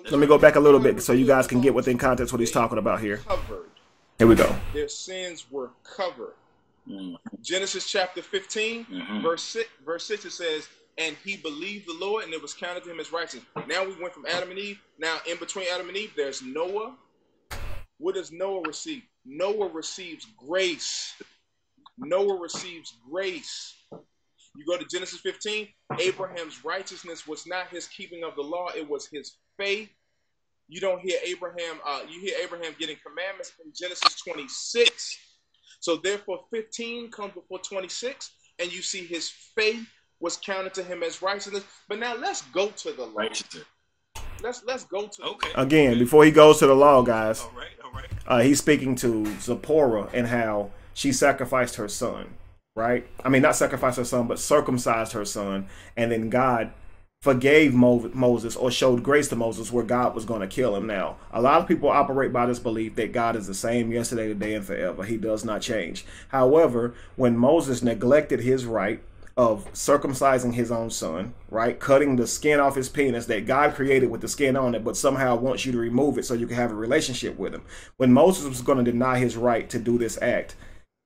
Let me go back a little bit so you guys can get within context what he's talking about here. Here we go. Their sins were covered. Genesis chapter 15, verse 6, it says, and he believed the Lord, and it was counted to him as righteousness. Now we went from Adam and Eve. Now in between Adam and Eve, there's Noah. What does Noah receive? Noah receives grace. Noah receives grace. You go to Genesis 15, Abraham's righteousness was not his keeping of the law, it was his faith. You don't hear Abraham, you hear Abraham getting commandments in Genesis 26. So therefore 15 comes before 26, and you see his faith was counted to him as righteousness. But now let's go to the law. Let's go to again, before he goes to the law, guys. All right. He's speaking to Zipporah and how she sacrificed her son, right? I mean, not sacrificed her son, but circumcised her son. And then God forgave Moses, or showed grace to Moses, where God was going to kill him. Now, a lot of people operate by this belief that God is the same yesterday, today, and forever. He does not change. However, when Moses neglected his right of circumcising his own son, right, cutting the skin off his penis that God created with the skin on it, but somehow wants you to remove it so you can have a relationship with him. When Moses was going to deny his right to do this act,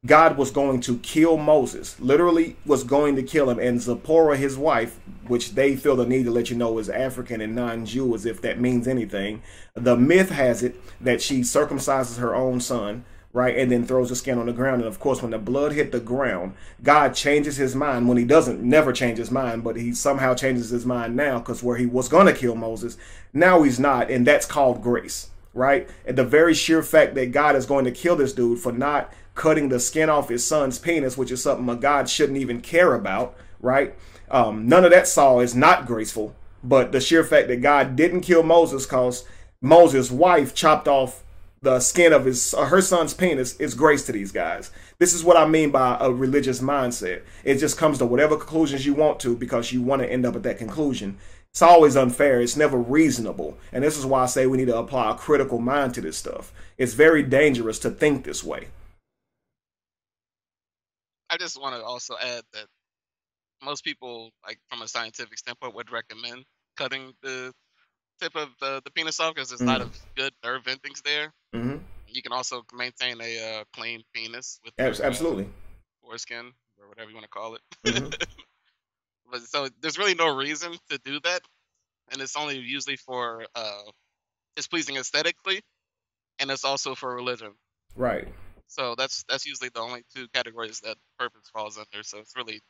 God was going to kill Moses, literally was going to kill him. And Zipporah, his wife, which they feel the need to let you know is African and non-Jew, as if that means anything. The myth has it that she circumcises her own son, right, and then throws the skin on the ground. And of course, when the blood hit the ground, God changes his mind. When he doesn't never change his mind, but he somehow changes his mind now, because where he was going to kill Moses, now he's not. And that's called grace, right? And the very sheer fact that God is going to kill this dude for not cutting the skin off his son's penis, which is something a God shouldn't even care about, right? None of that Saul is not graceful, but the sheer fact that God didn't kill Moses because Moses' wife chopped off the skin of her son's penis is grace to these guys. This is what I mean by a religious mindset. It just comes to whatever conclusions you want to because you want to end up at that conclusion. It's always unfair. It's never reasonable. And this is why I say we need to apply a critical mind to this stuff. It's very dangerous to think this way. I just want to also add that most people, like from a scientific standpoint, would recommend cutting the tip of the penis off because there's a lot of good nerve endings there. You can also maintain a clean penis with absolutely foreskin or whatever you want to call it. But so there's really no reason to do that, and it's only usually for it's pleasing aesthetically, and it's also for religion. Right. So that's usually the only two categories that purpose falls under. So it's really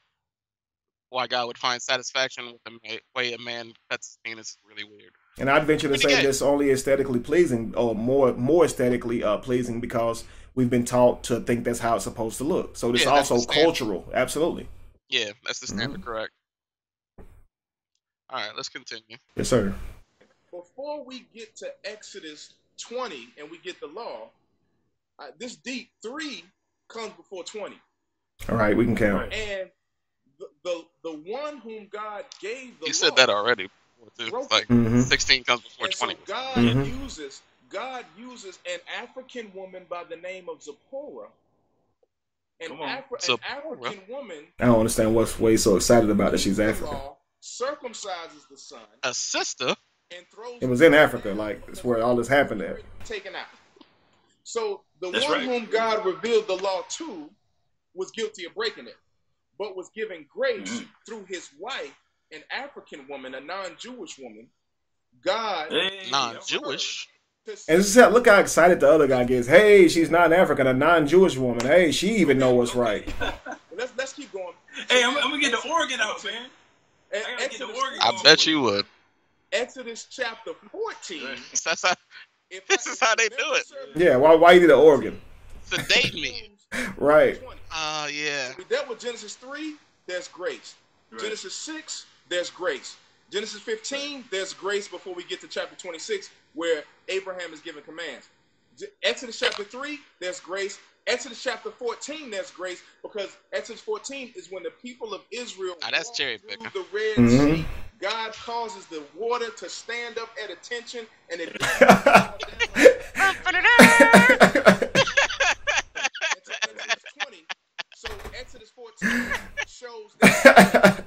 why God would find satisfaction with the way a man cuts his penis is really weird. And I'd venture to say this only aesthetically pleasing, or more aesthetically pleasing, because we've been taught to think that's how it's supposed to look. So this also cultural. Absolutely. Yeah, that's the standard, correct. All right, let's continue. Yes, sir. Before we get to Exodus 20 and we get the law, this deep 3 comes before 20. All right, we can count. And the one whom God gave the law. You said that already. Like 16 comes before 20. So God uses an African woman by the name of Zipporah. An African woman. I don't understand what he's so excited about that she's African. Circumcises the son. A sister. And throws. It was in Africa, like it's where all this happened at. Taken out. So the one whom God revealed the law to was guilty of breaking it, but was given grace through his wife, an African woman, a non-Jewish woman. God non-Jewish. And look how excited the other guy gets. Hey, she's not African, a non-Jewish woman. Hey, she even knows what's right. Let's keep going. Hey, I'm gonna get the organ out, man. I bet you would. Exodus chapter 14. This is how they do it. Yeah, why you need an organ? Sedate me. Right. Yeah. We dealt with Genesis 3, there's grace. Right. Genesis 6, there's grace. Genesis 15, there's grace before we get to chapter 26, where Abraham is given commands. Exodus chapter 3, there's grace. Exodus chapter 14, there's grace, because Exodus 14 is when the people of Israel that's cherry picking. Through the Red Sea. God causes the water to stand up at attention, and it So Exodus 14 shows that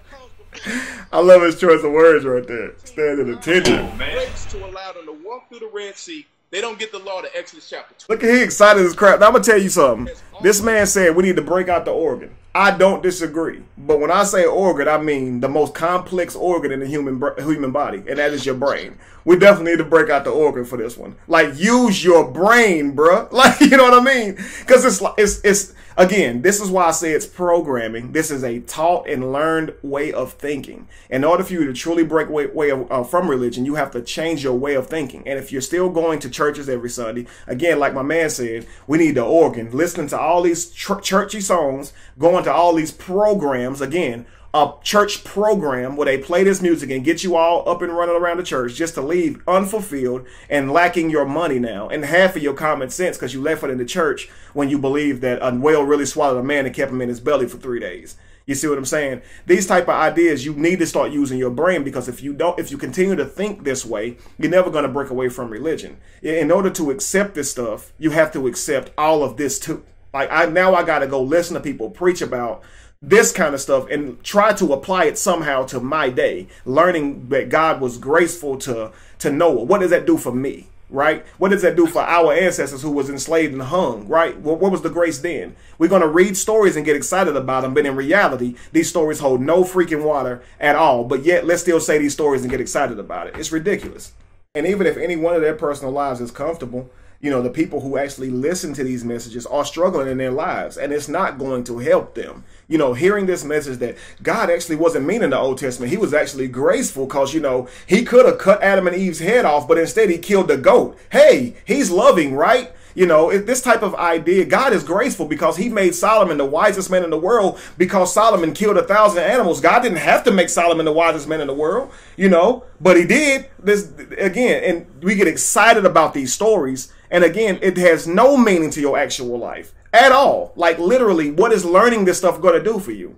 I love his choice of words right there. Stand at attention. Grace to allow allowed them to walk through the Red Sea. They don't get the law to Exodus chapter 2. Look at he excited as crap. Now I'm gonna tell you something. This man said we need to break out the organ. I don't disagree, but when I say organ, I mean the most complex organ in the human body, and that is your brain. We definitely need to break out the organ for this one. Like, use your brain, bruh. Like, you know what I mean? Because it's again, this is why I say it's programming. This is a taught and learned way of thinking. In order for you to truly break from religion, you have to change your way of thinking. And if you're still going to churches every Sunday, again, like my man said, we need the organ. Listening to all these churchy songs, going to all these programs, again, a church program where they play this music and get you all up and running around the church just to leave unfulfilled and lacking your money now and half of your common sense because you left it in the church when you believe that a whale really swallowed a man and kept him in his belly for 3 days. You see what I'm saying? These type of ideas, you need to start using your brain, because if you continue to think this way, you're never going to break away from religion. In order to accept this stuff, you have to accept all of this too. Like, I got to go listen to people preach about this kind of stuff and try to apply it somehow to my day, learning that God was graceful to Noah. What does that do for me, right? What does that do for our ancestors who was enslaved and hung, right? What was the grace then? We're going to read stories and get excited about them, but in reality, these stories hold no freaking water at all. But yet, let's still say these stories and get excited about it. It's ridiculous. And even if any one of their personal lives is comfortable, you know, the people who actually listen to these messages are struggling in their lives, and it's not going to help them. You know, hearing this message that God actually wasn't mean in the Old Testament. He was actually graceful because, you know, he could have cut Adam and Eve's head off, but instead he killed the goat. Hey, he's loving, right? You know, this type of idea, God is graceful because he made Solomon the wisest man in the world because Solomon killed 1,000 animals. God didn't have to make Solomon the wisest man in the world, you know, but he did. This again, and we get excited about these stories. And again, it has no meaning to your actual life at all. Like, literally, what is learning this stuff going to do for you?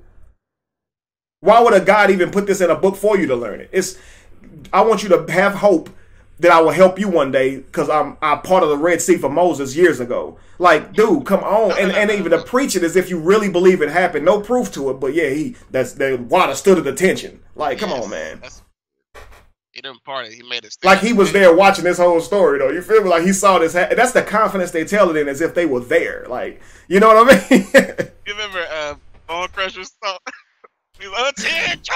Why would a God even put this in a book for you to learn it? I want you to have hope that I will help you one day because I'm part of the Red Sea for Moses years ago. Like, dude, come on. And even to preach it as if you really believe it happened. No proof to it, but yeah, the water stood at attention. Like, come on, man. He didn't part it. He made it. Like he was there watching this whole story, though. You feel me? Like he saw this. That's the confidence they tell it in, as if they were there. Like, you know what I mean? You remember Bone Crusher's song? He's like, attention!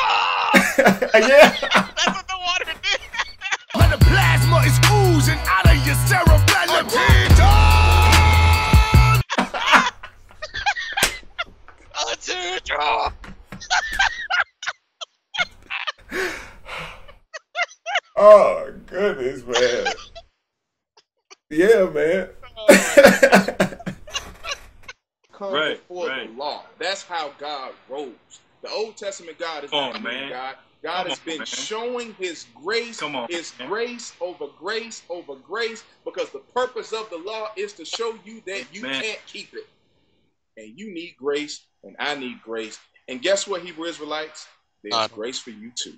Yeah. That's what the water did. When the plasma is oozing out of your cerebellum. Attention! Oh, goodness, man. Yeah, man. Come before the law. That's how God rolls. The Old Testament God is not God. God has been showing his grace, grace over grace over grace, because the purpose of the law is to show you that you can't keep it. And you need grace, and I need grace. And guess what, Hebrew Israelites? There's grace for you too.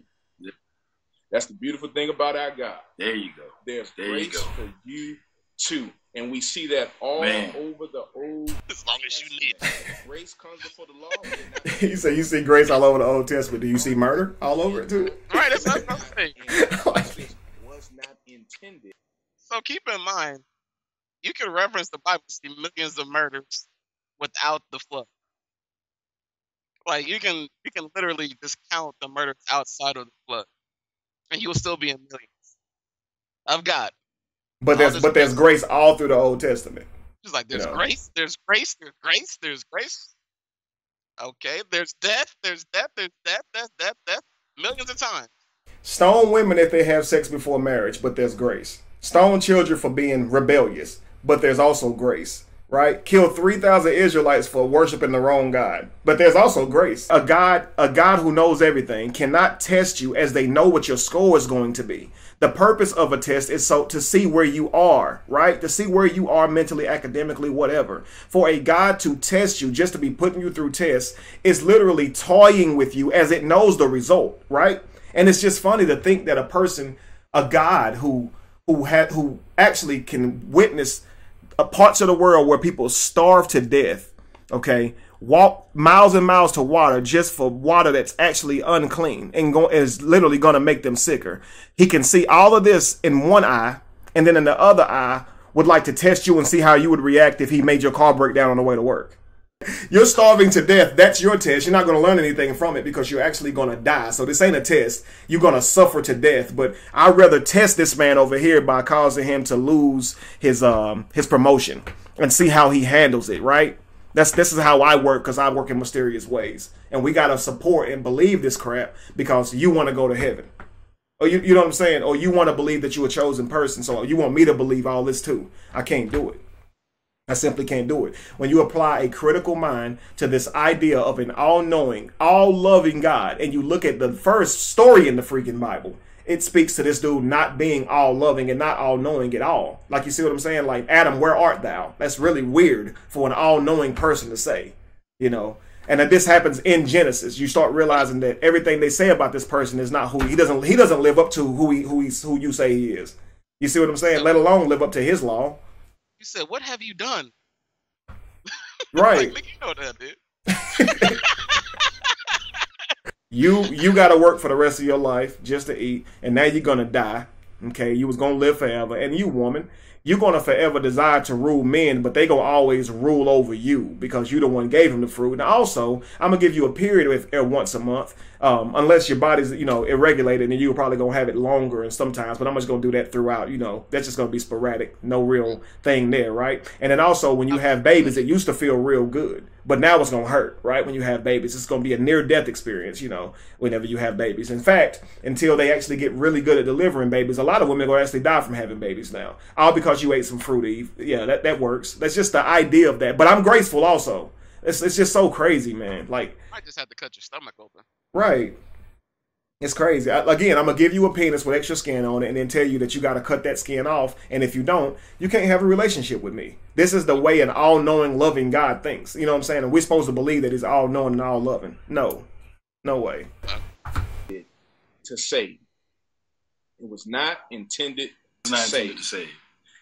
That's the beautiful thing about our God. There you go. There's grace for you too. And we see that all over the Old As long as you need it. Grace comes before the law. You say you see grace all over the Old Testament. Do you see murder all over it too? Right, that's what I'm saying. Was not intended. So keep in mind, you can reference the Bible to see millions of murders without the flood. Like you can literally discount the murders outside of the flood, and you will still be in millions. I've got. But there's grace all through the Old Testament. It's like there's grace, there's grace, there's grace, there's grace. Okay, there's death, there's death, there's death, millions of times. Stone women if they have sex before marriage, but there's grace. Stone children for being rebellious, but there's also grace. Right? Kill 3,000 Israelites for worshiping the wrong God, but there's also grace. A God who knows everything cannot test you as they know what your score is going to be. The purpose of a test is to see where you are, right? To see where you are mentally, academically, whatever. For a God to test you, just to be putting you through tests, is literally toying with you as it knows the result, right? And it's just funny to think that a God who actually can witness parts of the world where people starve to death, okay, walk miles and miles to water just for water that's actually unclean and is literally going to make them sicker. He can see all of this in one eye, and then in the other eye would like to test you and see how you would react if he made your car break down on the way to work. You're starving to death. That's your test. You're not going to learn anything from it because you're actually going to die. So this ain't a test. You're going to suffer to death. But I'd rather test this man over here by causing him to lose his promotion and see how he handles it, right? This is how I work, because I work in mysterious ways. And we got to support and believe this crap because you want to go to heaven. Or you know what I'm saying? Or you want to believe that you're a chosen person. So you want me to believe all this too. I can't do it. I simply can't do it. When you apply a critical mind to this idea of an all-knowing, all-loving God, and you look at the first story in the freaking Bible, it speaks to this dude not being all-loving and not all-knowing at all. Like, you see what I'm saying? Like, Adam, where art thou? That's really weird for an all-knowing person to say, you know. And that this happens in Genesis. You start realizing that everything they say about this person is not who he doesn't live up to who you say he is. You see what I'm saying? Let alone live up to his law. You said, "What have you done?" Right. Like, you know what that did. You got to work for the rest of your life just to eat, and now you're gonna die. Okay, you was gonna live forever, and you, woman, you're gonna forever desire to rule men, but they gonna always rule over you because you the one gave them the fruit. And also, I'm gonna give you a period once a month, unless your body's irregulated, and you're probably gonna have it longer and sometimes. But I'm just gonna do that throughout. That's just gonna be sporadic, no real thing there, right? And then also, when you have babies, it used to feel real good, but now it's gonna hurt, right? When you have babies, it's gonna be a near-death experience, whenever you have babies. In fact, until they actually get really good at delivering babies, a lot of women are gonna actually die from having babies now, all because you ate some fruit, Eve. Yeah, that works. That's just the idea of that. But I'm graceful also. It's just so crazy, man. Like, I just had to cut your stomach open. Right. It's crazy. Again, I'm going to give you a penis with extra skin on it and then tell you that you got to cut that skin off. And if you don't, you can't have a relationship with me. This is the way an all-knowing, loving God thinks. You know what I'm saying? And we're supposed to believe that he's all-knowing and all-loving. No. No way. To save. It was not intended to save.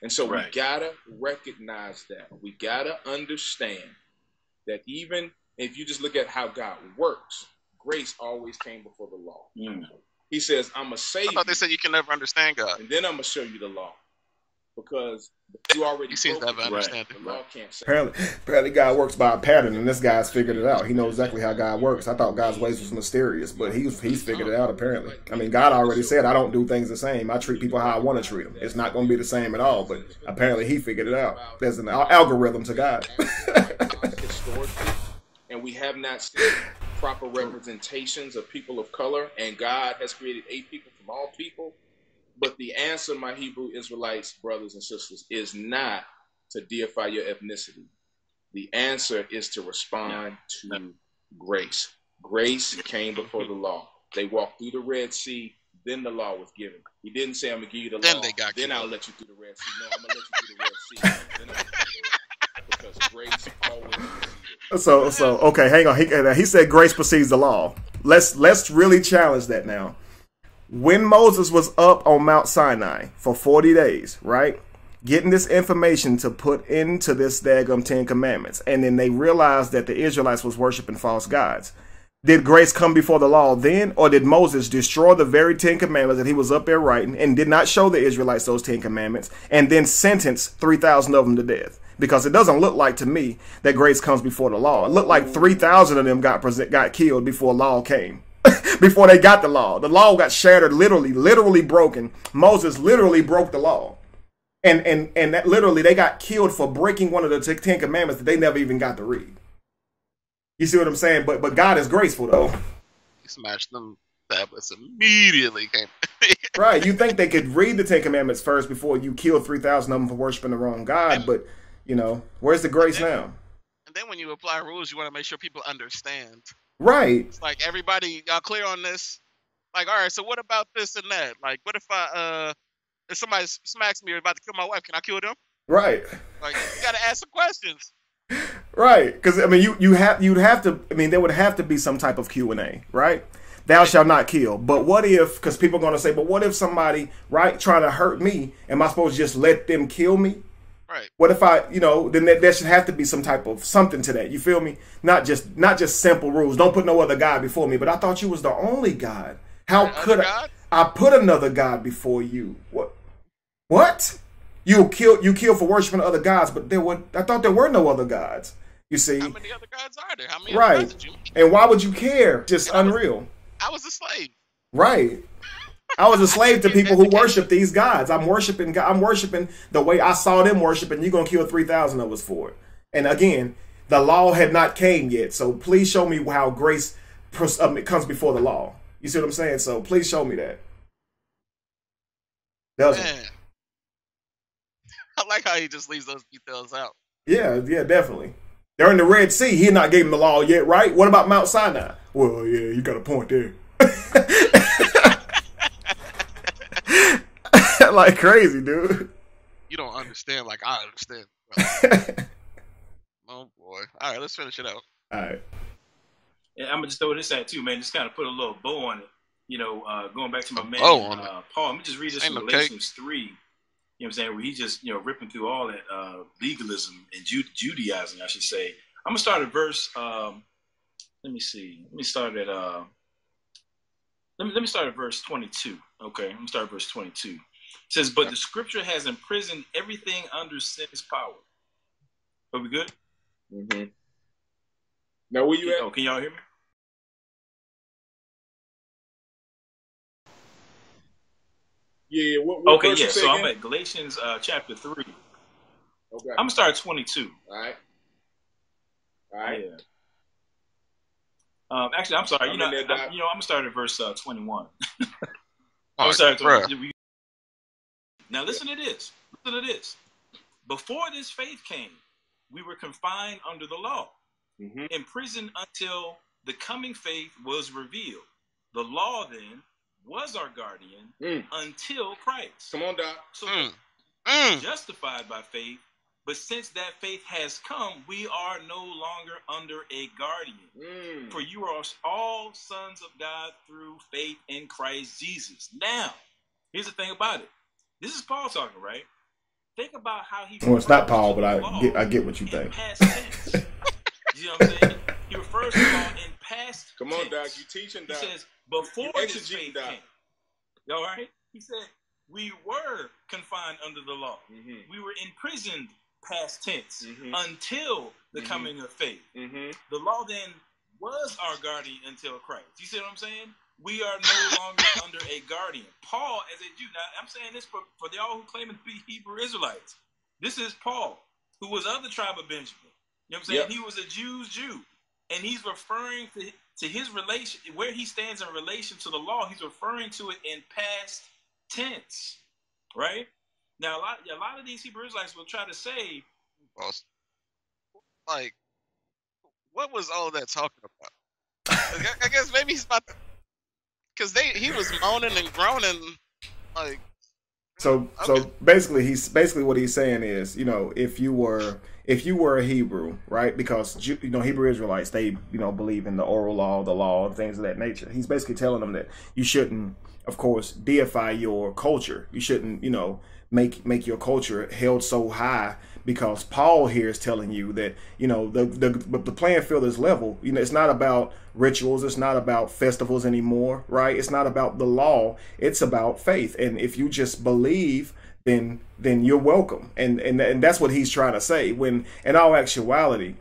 And so we got to recognize that. We got to understand that even if you just look at how God works, grace always came before the law. He says, I'm going to save you. I thought they said you can never understand God. And then I'm going to show you the law. Because you already seems to have understanding. The law can't save. Apparently God works by a pattern, and this guy's figured it out. He knows exactly how God works. I thought God's ways was mysterious, but he's figured it out apparently. I mean, God already said, I don't do things the same. I treat people how I want to treat them. It's not going to be the same at all, but apparently he figured it out. There's an algorithm to God. Historically, and we have not seen proper representations of people of color, and God has created a people from all people. But the answer, my Hebrew Israelites, brothers and sisters, is not to deify your ethnicity. The answer is to respond to grace. Grace came before the law. They walked through the Red Sea, then the law was given. He didn't say, I'm going to give you the law, then I'll let you through the Red Sea. No, I'm going to let you through the Red Sea, then I'm going to let you through it. Because grace always So okay, hang on. He said grace precedes the law. Let's really challenge that now. When Moses was up on Mount Sinai for 40 days, right, getting this information to put into this daggum 10 commandments, and then they realized that the Israelites was worshiping false gods. Did grace come before the law then, or did Moses destroy the very 10 commandments that he was up there writing and did not show the Israelites those 10 commandments and then sentence 3,000 of them to death? Because it doesn't look like to me that grace comes before the law. It looked like 3,000 of them got killed before law came. Before they got the law got shattered, literally broken. Moses literally broke the law, and that literally they got killed for breaking one of the 10 commandments that they never even got to read. You see what I'm saying? But God is graceful though. He smashed them tablets immediately. Right? You think they could read the 10 commandments first before you kill 3,000 of them for worshiping the wrong God? But where's the grace now? And then when you apply rules, you want to make sure people understand. Right. It's like, everybody, y'all clear on this? Like, all right, so what about this and that? Like, what if if somebody smacks me or about to kill my wife, can I kill them? Right. Like, you got to ask some questions. Right. Because, I mean, you'd have to, I mean, there would have to be some type of Q&A, right? Thou shalt not kill. But what if, because people are going to say, but what if somebody, right, trying to hurt me, am I supposed to just let them kill me? Right. What if I, then there should have to be some type of something to that. You feel me? Not just simple rules. Don't put no other God before me. But I thought you was the only God. How could I put another God before you? What? You kill for worshiping other gods, but I thought there were no other gods. You see? How many other gods are there? How many right. other gods did you make? And why would you care? Just unreal. I was a slave. Right. I was a slave to people who worship these gods. I'm worshiping the way I saw them worship, and you're going to kill 3,000 of us for it. And again, the law had not came yet. So please show me how grace comes before the law. You see what I'm saying? So please show me that. Man. I like how he just leaves those details out. Yeah, definitely. They're in the Red Sea. He not gave them the law yet, right? What about Mount Sinai? Well, yeah, you got a point there. Like crazy, dude. You don't understand like I understand. Oh boy. All right, let's finish it out. All right. Yeah, I'm gonna just throw this at too, man. Just kind of put a little bow on it. Going back to my man Paul. Let me just read this from Galatians 3. You know what I'm saying? Where he just ripping through all that legalism and Judaizing, I should say. I'm gonna start at verse. Let me see. Let me start at. Let me start at verse 22. Okay, let me start at verse 22. It says, "But the Scripture has imprisoned everything under sin's power." Are we good? Mm-hmm. Now, where you at? Oh, can y'all hear me? Yeah. What okay. Yeah. So I'm at Galatians chapter 3. Okay. I'm gonna start at 22. All right. Yeah. Actually, I'm sorry. I'm gonna start at verse 21. I'm sorry. Now listen to this. Listen to this. Before this faith came, we were confined under the law, imprisoned until the coming faith was revealed. The law then was our guardian until Christ. Come on, Doc. So justified by faith, but since that faith has come, we are no longer under a guardian. For you are all sons of God through faith in Christ Jesus. Now, here's the thing about it. This is Paul talking, right? Think about how he. Well, it's not Paul, but I get what you think. Past tense. You know what I'm saying? He refers to the law in past tense. Come on, Doc. You teaching, Doc. He says before this faith came. All right? He said we were confined under the law. We were imprisoned, past tense, until the coming of faith. The law then was our guardian until Christ. You see what I'm saying? We are no longer under a guardian. Paul, as a Jew, now I'm saying this for y'all who claim to be Hebrew Israelites. This is Paul, who was of the tribe of Benjamin. You know what I'm saying? Yep. He was a Jew's Jew. And he's referring to his relation, where he stands in relation to the law, he's referring to it in past tense. Right? Now, a lot of these Hebrew Israelites will try to say, like, what was all that talking about? I guess maybe he's about to, because he was moaning and groaning, like. So basically what he's saying is, if you were a Hebrew, right? Because Hebrew Israelites, they believe in the oral law, the law, and things of that nature. He's basically telling them that you shouldn't, of course, deify your culture. You shouldn't, make your culture held so high, because Paul here is telling you that the playing field is level. It's not about rituals, it's not about festivals anymore, right? It's not about the law, it's about faith. And if you just believe, then you're welcome. And that's what he's trying to say, when in all actuality,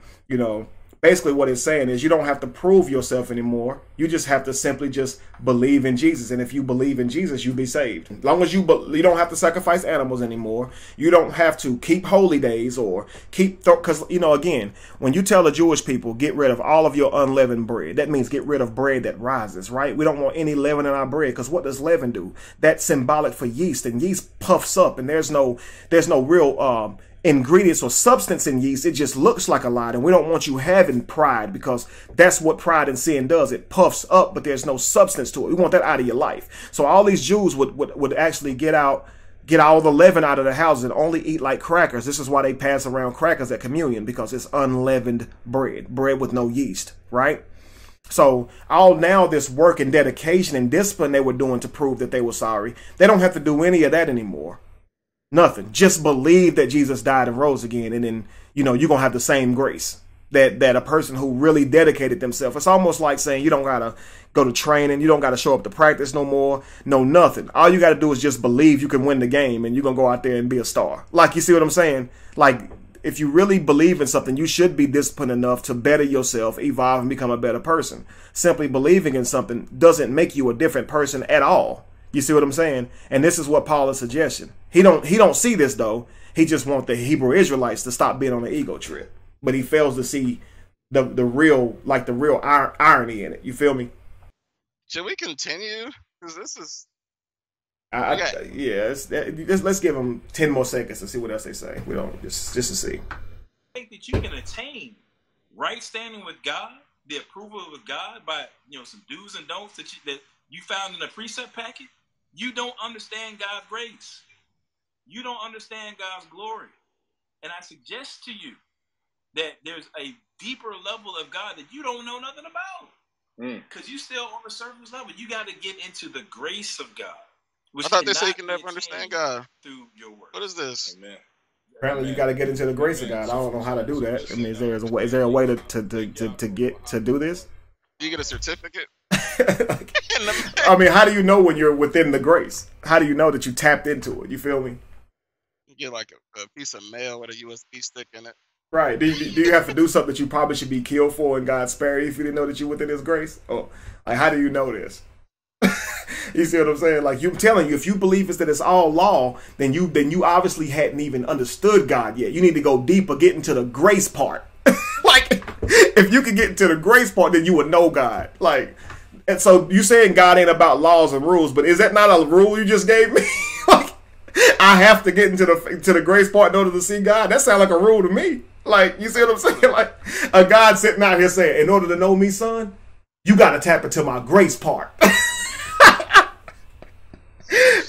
basically what it's saying is you don't have to prove yourself anymore. You just have to simply just believe in Jesus. And if you believe in Jesus, you'll be saved. As long as you don't have to sacrifice animals anymore. You don't have to keep holy days or because, again, when you tell the Jewish people, get rid of all of your unleavened bread, that means get rid of bread that rises, right? We don't want any leaven in our bread, because what does leaven do? That's symbolic for yeast, and yeast puffs up, and there's no real ingredients or substance in yeast. It just looks like a lot, and we don't want you having pride, because that's what pride and sin does. It puffs up, but there's no substance to it. We want that out of your life. So all these Jews would actually get all the leaven out of the houses and only eat like crackers. This is why they pass around crackers at communion, because it's unleavened bread with no yeast, right? So now this work and dedication and discipline they were doing to prove that they were sorry, they don't have to do any of that anymore. Nothing. Just believe that Jesus died and rose again, and then, you know, you're going to have the same grace that a person who really dedicated themselves. It's almost like saying you don't got to go to training. You don't got to show up to practice no more. No, nothing. All you got to do is just believe you can win the game, and you're going to go out there and be a star. Like, you see what I'm saying? Like, if you really believe in something, you should be disciplined enough to better yourself, evolve, and become a better person. Simply believing in something doesn't make you a different person at all. You see what I'm saying? And this is what Paul is suggesting. He don't see this, though. He just wants the Hebrew Israelites to stop being on the ego trip. But he fails to see the real irony in it. You feel me? Should we continue? Because this is... let's give them 10 more seconds to see what else they say. We don't just to see. I think that you can attain right standing with God, the approval of God by, you know, some do's and don'ts that you found in a precept packet. You don't understand God's grace. You don't understand God's glory. And I suggest to you that there's a deeper level of God that you don't know nothing about. Because you still on the surface level. You got to get into the grace of God. I thought they say you can never understand God through your work. What is this? Amen. Apparently, you got to get into the grace of God. I don't know how to do that. I mean, is there a way to get to do this? Do you get a certificate? I mean, how do you know when you're within the grace? How do you know that you tapped into it? You feel me? You get like a piece of mail with a USB stick in it. Right. Do you have to do something that you probably should be killed for and God spare you if you didn't know that you're within His grace? Oh, like, how do you know this? You see what I'm saying? Like, I'm telling you, if you believe that it's all law, then you obviously hadn't even understood God yet. You need to go deeper, get into the grace part. Like, if you could get into the grace part, then you would know God. Like, and so you saying God ain't about laws and rules, but is that not a rule you just gave me? Like, I have to get into the grace part in order to see God? That sounds like a rule to me. Like, you see what I'm saying? Like, a God sitting out here saying, in order to know me, son, you got to tap into my grace part.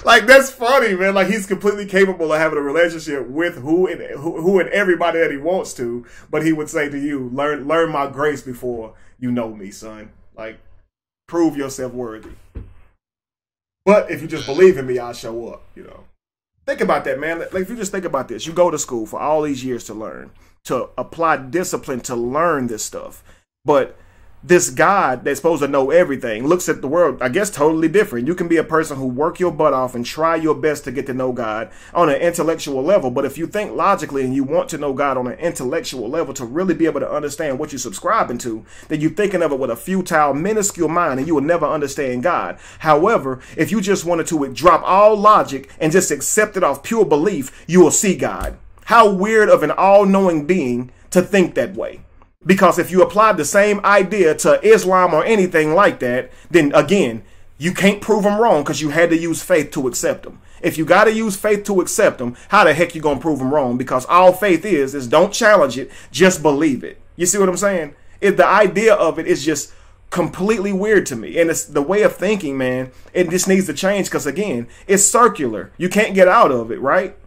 Like, that's funny, man. Like, he's completely capable of having a relationship with who and everybody that he wants to. But he would say to you, learn my grace before you know me, son. Like, prove yourself worthy. But if you just believe in me, I'll show up, you know. Think about that, man. Like, if you just think about this, you go to school for all these years to learn, to apply discipline to learn this stuff. But this God that's supposed to know everything looks at the world, I guess, totally different. You can be a person who work your butt off and try your best to get to know God on an intellectual level. But if you think logically and you want to know God on an intellectual level to really be able to understand what you're subscribing to, then you're thinking of it with a futile, minuscule mind and you will never understand God. However, if you just wanted to drop all logic and just accept it off pure belief, you will see God. How weird of an all-knowing being to think that way. Because if you applied the same idea to Islam or anything like that, then again, you can't prove them wrong because you had to use faith to accept them. If you got to use faith to accept them, how the heck you going to prove them wrong? Because all faith is don't challenge it, just believe it. You see what I'm saying? The idea of it is just completely weird to me. And it's the way of thinking, man. It just needs to change because, again, it's circular. You can't get out of it, right?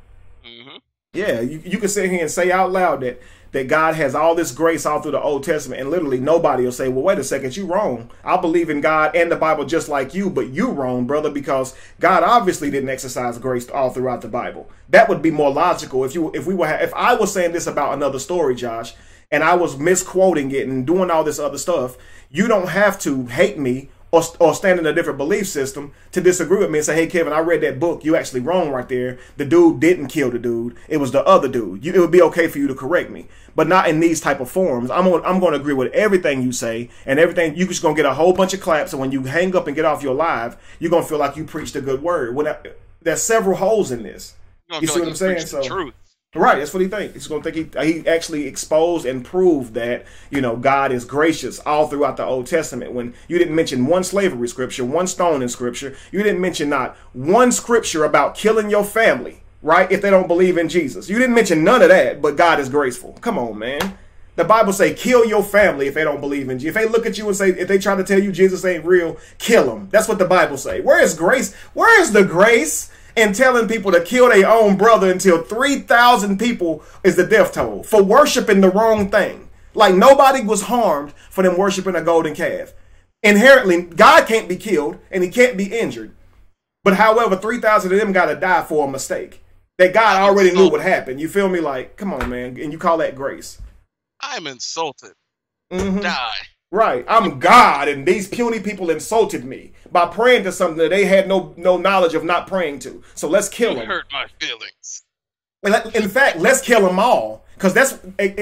Mm-hmm. Yeah, you can sit here and say out loud that God has all this grace all through the Old Testament, and literally nobody will say, well, wait a second, you wrong. I believe in God and the Bible just like you, but you wrong, brother, because God obviously didn't exercise grace all throughout the Bible. That would be more logical if I was saying this about another story, Josh, and I was misquoting it and doing all this other stuff. You don't have to hate me or stand in a different belief system to disagree with me and say, hey, Kevin, I read that book. You actually wrong right there. The dude didn't kill the dude. It was the other dude. It would be okay for you to correct me, but not in these type of forms. I'm going to agree with everything you say and everything. You're just going to get a whole bunch of claps. And when you hang up and get off your live, you're going to feel like you preached a good word. There's several holes in this. You see what I'm saying? So, truth. Right, that's what he thinks. He's going to think he actually exposed and proved that, you know, God is gracious all throughout the Old Testament. When you didn't mention one slavery scripture, one stone in scripture, you didn't mention not one scripture about killing your family, right, if they don't believe in Jesus. You didn't mention none of that, but God is graceful. Come on, man. The Bible say kill your family if they don't believe in Jesus. If they look at you and say, if they try to tell you Jesus ain't real, kill them. That's what the Bible say. Where is grace? Where is the grace in telling people to kill their own brother until 3,000 people is the death toll for worshiping the wrong thing? Like, nobody was harmed for them worshiping a golden calf. Inherently, God can't be killed and he can't be injured. But however, 3,000 of them got to die for a mistake. that God already knew would happen. You feel me? Like, come on, man. And you call that grace. I'm insulted. Die. Right. I'm God, and these puny people insulted me by praying to something that they had no knowledge of not praying to. So let's kill them. Hurt my feelings. In fact, let's kill them all. Because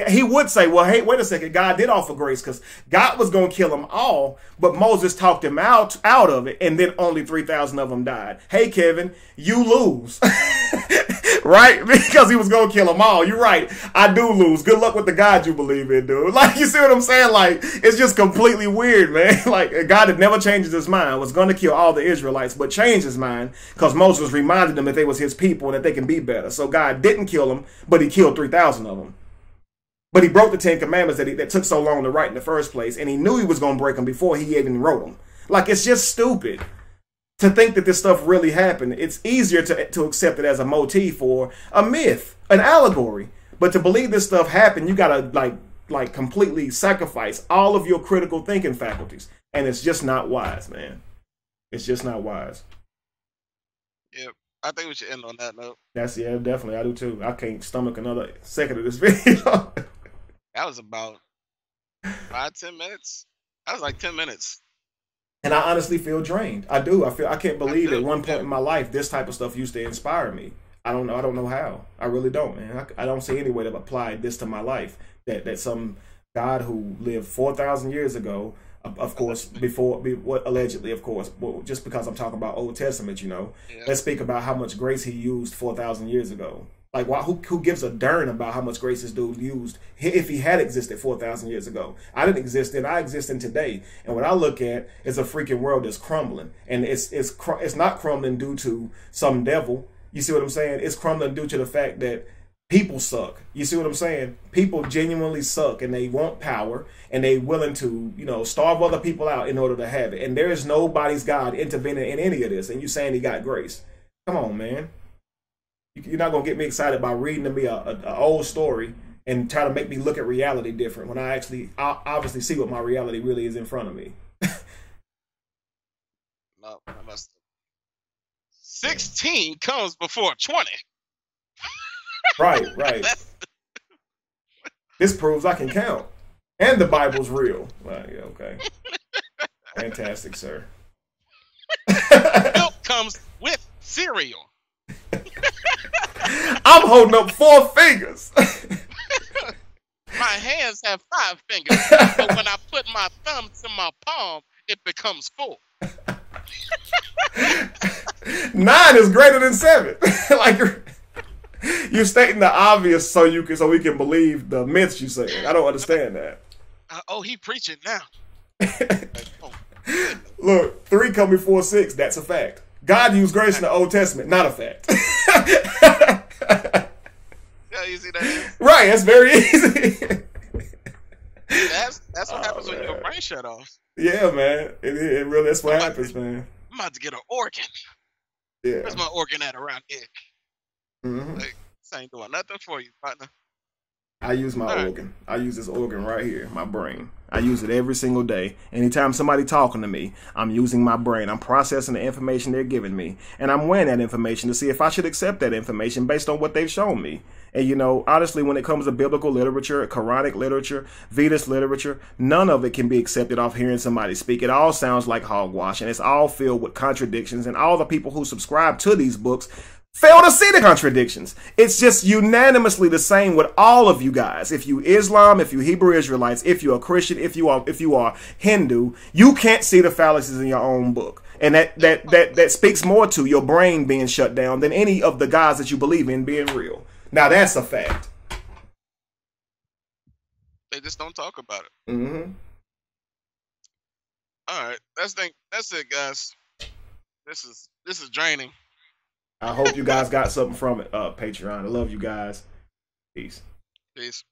he would say, well, hey, wait a second. God did offer grace because God was going to kill them all. But Moses talked him out of it. And then only 3,000 of them died. Hey, Kevin, you lose. Right? Because he was going to kill them all. You're right. I do lose. Good luck with the God you believe in, dude. Like, you see what I'm saying? Like, it's just completely weird, man. Like, God had never changed his mind. Was going to kill all the Israelites, but changed his mind because Moses reminded them that they was his people and that they can be better. So God didn't kill them, but he killed 3,000 of them. But he broke the 10 Commandments that took so long to write in the first place, and he knew he was going to break them before he even wrote them. Like, it's just stupid to think that this stuff really happened. It's easier to accept it as a motif or a myth, an allegory. But to believe this stuff happened, you gotta like completely sacrifice all of your critical thinking faculties, and it's just not wise, man. It's just not wise. Yep. I think we should end on that note. Yeah, definitely. I do too. I can't stomach another second of this video. That was about 5-10 minutes. That was like 10 minutes. And I honestly feel drained. I do. I can't believe at one point in my life this type of stuff used to inspire me. I don't know how. I really don't, man. I don't see any way to apply this to my life. That some God who lived 4,000 years ago, of course, allegedly, of course, well, just because I'm talking about Old Testament, let's speak about how much grace he used 4,000 years ago. Like, who gives a darn about how much grace this dude used if he had existed 4,000 years ago? I didn't exist then. I exist in today. And what I look at is a freaking world that's crumbling. And it's not crumbling due to some devil. You see what I'm saying? It's crumbling due to the fact that people suck. You see what I'm saying? People genuinely suck, and they want power, and they willing to, starve other people out in order to have it. And there is nobody's God intervening in any of this. And you saying he got grace. Come on, man. You're not going to get me excited by reading to me an old story and try to make me look at reality different when I obviously see what my reality really is in front of me. No, I must. 16 comes before 20. Right. This proves I can count. And the Bible's real. Well, yeah, okay. Fantastic, sir. Milk comes with cereal. I'm holding up 4 fingers. My hands have 5 fingers, but when I put my thumbs in my palm, it becomes full. 9 is greater than 7. Like, you're stating the obvious so we can believe the myths you say. I don't understand that. He preaching now. Look, 3 come before 6. That's a fact. God used grace in the Old Testament. Not a fact. Yeah, you see that? Right, that's very easy. That's what happens when your brain shut off. Yeah, man. It really, that's what happens, man. I'm about to get an organ. Yeah. Where's my organ at around here? Mm-hmm. Like, this ain't doing nothing for you, partner. I use my organ. I use this organ right here, my brain. I use it every single day. Anytime somebody talking to me, I'm using my brain. I'm processing the information they're giving me. And I'm weighing that information to see if I should accept that information based on what they've shown me. And, honestly, when it comes to biblical literature, Quranic literature, Vedas literature, none of it can be accepted off hearing somebody speak. It all sounds like hogwash, and it's all filled with contradictions. And all the people who subscribe to these books fail to see the contradictions. It's just unanimously the same with all of you guys. If you Islam, if you Hebrew Israelites, if you are Christian, if you are Hindu, you can't see the fallacies in your own book. And that speaks more to your brain being shut down than any of the gods that you believe in being real. Now that's a fact. They just don't talk about it. Mm-hmm. All right, that's it, guys. This is draining. I hope you guys got something from it. Patreon. I love you guys. Peace. Peace.